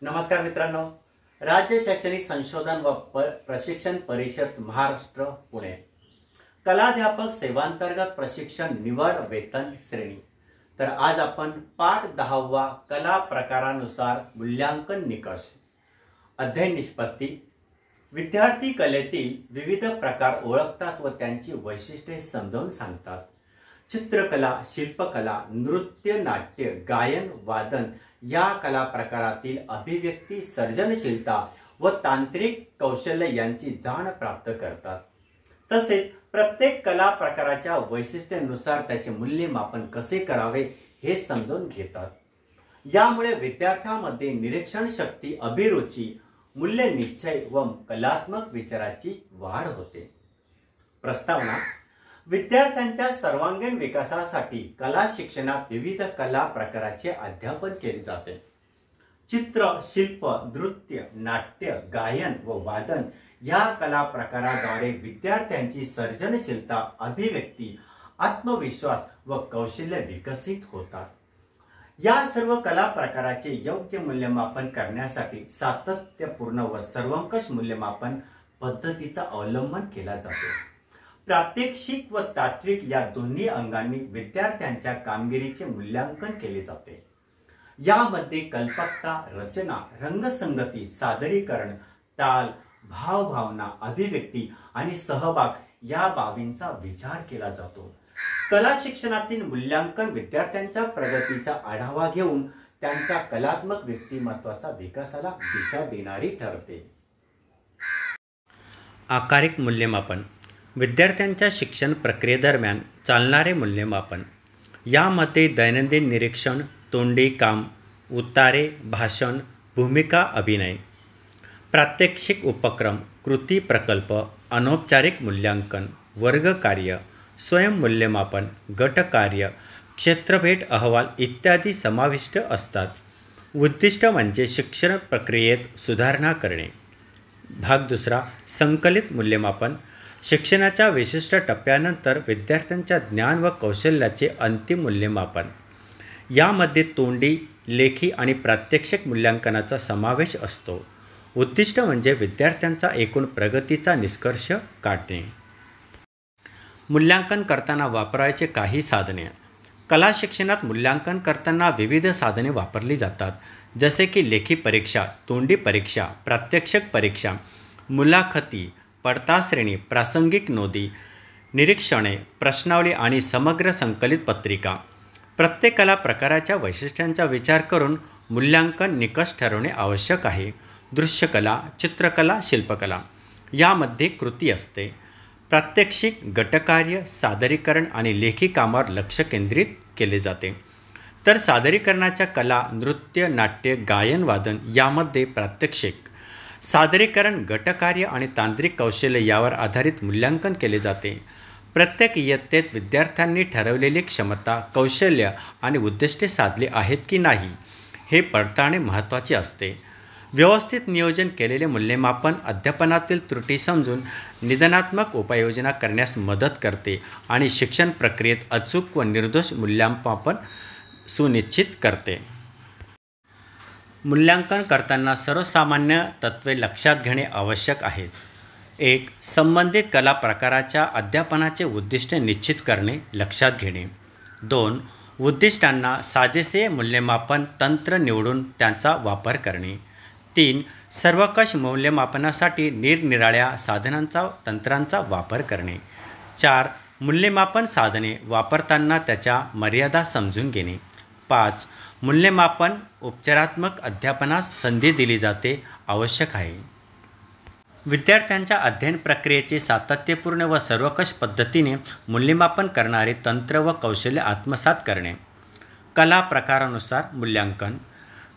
नमस्कार मित्रांनो, राज्य शैक्षणिक संशोधन व प्रशिक्षण परिषद महाराष्ट्र पुणे कलाध्यापक सेवांतर्गत प्रशिक्षण निवड वेतन श्रेणी। तर आज आपण पाठ 10वा कला प्रकारानुसार मूल्यांकन निकष अध्ययन निष्पत्ती। विद्यार्थी कलेतील विविध प्रकार ओळखतात व त्यांची वैशिष्ट्ये समजावून सांगतात। चित्रकला, शिल्पकला, नृत्य, नाट्य, गायन, वादन या कला प्रकारातील अभिव्यक्ती, सर्जनशीलता व तांत्रिक कौशल्य यांची जाण प्राप्त करतात। तसेच प्रत्येक कला प्रकाराच्या वैशिष्ट्यानुसार त्याचे मूल्यमापन कसे करावे हे समजून घेतात। यामुळे विद्यार्थ्यांमध्ये निरीक्षण शक्ती, अभिरुची, मूल्य निश्चय व कलात्मक विचाराची वाढ होते। प्रस्तावना। विद्यार्थ्यांच्या सर्वांगीण विकासासाठी कला शिक्षणात विविध कला प्रकाराचे अध्यापन केले जाते। चित्र, शिल्प, नृत्य, नाट्य, गायन व वादन या कला प्रकाराद्वारे विद्यार्थ्यांची सर्जनशीलता, अभिव्यक्ती, आत्मविश्वास व कौशल्य विकसित होतात। या सर्व कला प्रकाराचे योग्य मूल्यमापन करण्यासाठी सातत्यपूर्ण व सर्वंकष मूल्यमापन पद्धतीचा अवलंबन केला जातो। प्रात्यक्षिक व तात्विक या दोन्ही अंगांनी विद्यार्थ्यांच्या कामगिरीचे मूल्यांकन केले जाते। यामध्ये कल्पकता, रचना, रंगसंगती, सादरीकरण, ताल, भावभावना, अभिव्यक्ती आणि सहभाग या बाबींचा विचार केला जातो। कला शिक्षणातील मूल्यांकन विद्यार्थ्यांच्या प्रगतीचा आढावा घेऊन त्यांच्या कलात्मक व्यक्तिमत्वाचा विकासाला दिशा देणारी ठरते। आकारिक मूल्यमापन। विद्यार्थ्यांच्या शिक्षण प्रक्रियेदरम्यान चालणारे मूल्यमापन। यामध्ये दैनंदिन निरीक्षण, तोंडी काम, उतारे, भाषण, भूमिका अभिनय, प्रात्यक्षिक उपक्रम, कृती प्रकल्प, अनौपचारिक मूल्यांकन, वर्गकार्य, स्वयंमूल्यमापन, गटकार्य, क्षेत्रभेट अहवाल इत्यादी समाविष्ट असतात। उद्दिष्ट म्हणजे शिक्षण प्रक्रियेत सुधारणा करणे। भाग दुसरा, संकलित मूल्यमापन। शिक्षणाच्या विशिष्ट टप्प्यानंतर विद्यार्थ्यांच्या ज्ञान व कौशल्याचे अंतिम मूल्यमापन। यामध्ये तोंडी, लेखी आणि प्रात्यक्षिक मूल्यांकनाचा समावेश असतो। उद्दिष्ट म्हणजे विद्यार्थ्यांचा एकूण प्रगतीचा निष्कर्ष काढणे। मूल्यांकन करताना वापरायचे काही साधने। कला शिक्षणात मूल्यांकन करताना विविध साधने वापरली जातात, जसे की लेखी परीक्षा, तोंडी परीक्षा, प्रात्यक्षिक परीक्षा, मुलाखती, पडताळणी, प्रासंगिक नोंदी, निरीक्षणे, प्रश्नावली आणि समग्र संकलित पत्रिका। प्रत्येक कला प्रकाराच्या वैशिष्ट्यांचा विचार करून मूल्यांकन निकष ठरवणे आवश्यक आहे। दृश्यकला, चित्रकला, शिल्पकला यामध्ये कृती असते। प्रात्यक्षिक, गटकार्य, सादरीकरण आणि लेखी कामावर लक्ष केंद्रित केले जाते। तर सादरीकरणाच्या कला, नृत्य, नाट्य, गायन, वादन यामध्ये प्रात्यक्षिक, सादरीकरण, गटकार्य आणि तांत्रिक कौशल्य यावर आधारित मूल्यांकन केले जाते। प्रत्येक इयत्तेत विद्यार्थ्यांनी ठरवलेली क्षमता, कौशल्य आणि उद्दिष्टे साधली आहेत की नाही हे पडताळणे महत्त्वाचे असते। व्यवस्थित नियोजन केलेले मूल्यमापन अध्यापनातील त्रुटी समजून निदानात्मक उपाययोजना करण्यास मदत करते आणि शिक्षण प्रक्रियेत अचूक व निर्दोष मूल्यमापन सुनिश्चित करते। मूल्यांकन करताना सर्वसामान्य तत्त्वे लक्षात घेणे आवश्यक आहेत। 1. संबंधित कला प्रकाराच्या अध्यापनाचे उद्दिष्ट निश्चित करणे, लक्षात घेणे। 2. उद्दिष्टांना साजेसे मूल्यमापन तंत्र निवडून त्यांचा वापर करणे। 3. सर्वंकष मूल्यमापनासाठी निरनिराळ्या साधनांचा, तंत्रांचा वापर करणे। 4. मूल्यमापन साधने वापरताना त्याच्या मर्यादा समजून घेणे। 5. मूल्यमापन उपचारात्मक अध्यापनास संधी दिली जाते, आवश्यक आहे। विद्यार्थ्यांच्या अध्ययन प्रक्रियेचे सातत्यपूर्ण व सर्वंकष पद्धतीने मूल्यमापन करणारे तंत्र व कौशल्य आत्मसात करणे। कला प्रकारानुसार मूल्यांकन।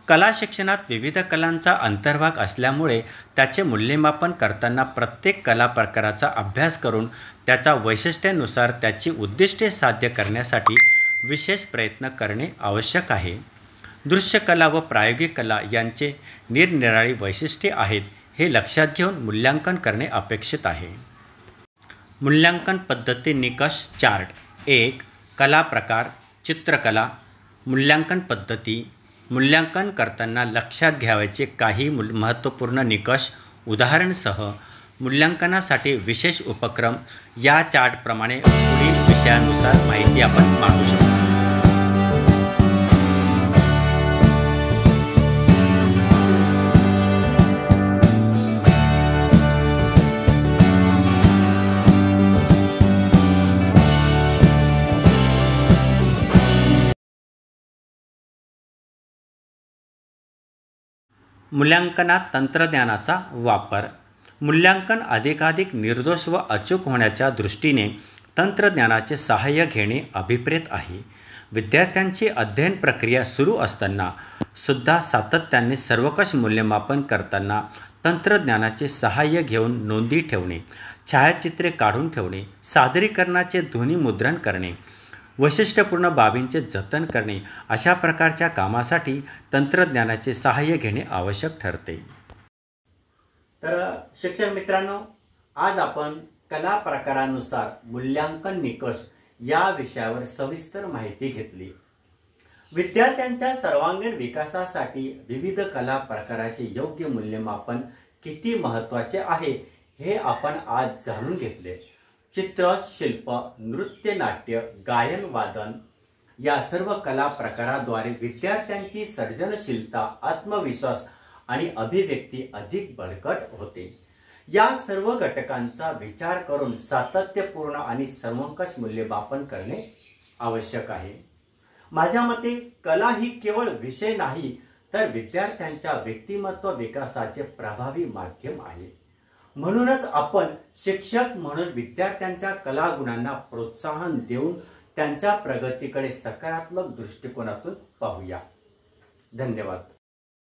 कला शिक्षणात विविध कलांचा अंतर्भाग असल्यामुळे त्याचे मूल्यमापन करताना प्रत्येक कला प्रकाराचा अभ्यास करून त्याच्या वैशिष्ट्यानुसार त्याची उद्दिष्टे साध्य करण्यासाठी विशेष प्रयत्न करणे आवश्यक आहे। दृश्यकला व प्रायोगिक कला यांचे निरनिराळी वैशिष्ट्ये आहेत हे लक्षात घेऊन मूल्यांकन करणे अपेक्षित आहे। मूल्यांकन पद्धती निकष चार्ट। 1. कला प्रकार, चित्रकला, मूल्यांकन पद्धती, मूल्यांकन करताना लक्षात घ्यावयाचे काही महत्त्वपूर्ण निकष उदाहरणसह मूल्यांकनासाठी विशेष उपक्रम या चार्टप्रमाणे पुढील विषयानुसार माहिती आपण मागू शकतो. मूल्यांकनात तंत्रज्ञानाचा वापर. मूल्यांकन अधिकाधिक निर्दोष व अचूक होण्याच्या दृष्टीने तंत्रज्ञानाचे सहाय्य घेणे अभिप्रेत आहे. विद्यार्थ्यांची अध्ययन प्रक्रिया सुरू असताना सुद्धा सातत्याने सर्वकष मूल्यमापन करताना तंत्रज्ञानाचे सहाय्य घेऊन नोंदी ठेवणे, छायाचित्रे काढून ठेवणे, सादरीकरणाचे ध्वनिमुद्रण करणे, वैशिष्ट्यपूर्ण बाबींचे जतन करणे अशा प्रकारच्या कामासाठी तंत्रज्ञानाचे सहाय्य घेणे आवश्यक ठरते. तर शिक्षक मित्रांनो, आज आपण कला प्रकारानुसार मूल्यांकन निकष या विषयावर सविस्तर माहिती घेतली. विद्यार्थ्यांच्या सर्वांगीण विकासासाठी विविध कला प्रकाराचे योग्य मूल्यमापन किती महत्त्वाचे आहे हे आपण आज जाणून घेतले. चित्र, शिल्प, नृत्य, नाट्य, गायन, वादन या सर्व कला प्रकाराद्वारे विद्यार्थ्यांची सर्जनशीलता, आत्मविश्वास आणि अभिव्यक्ती अधिक बळकट होते. या सर्व घटकांचा विचार करून सातत्यपूर्ण आणि सर्वंकष मूल्यमापन करणे आवश्यक आहे. माझ्या मते कला ही केवळ विषय नाही, तर विद्यार्थ्यांच्या व्यक्तिमत्व विकासाचे प्रभावी माध्यम आहे. म्हणूनच आपण शिक्षक म्हणून विद्यार्थ्यांच्या कलागुणांना प्रोत्साहन देऊन त्यांच्या प्रगतीकडे सकारात्मक दृष्टिकोनातून पाहूया. धन्यवाद.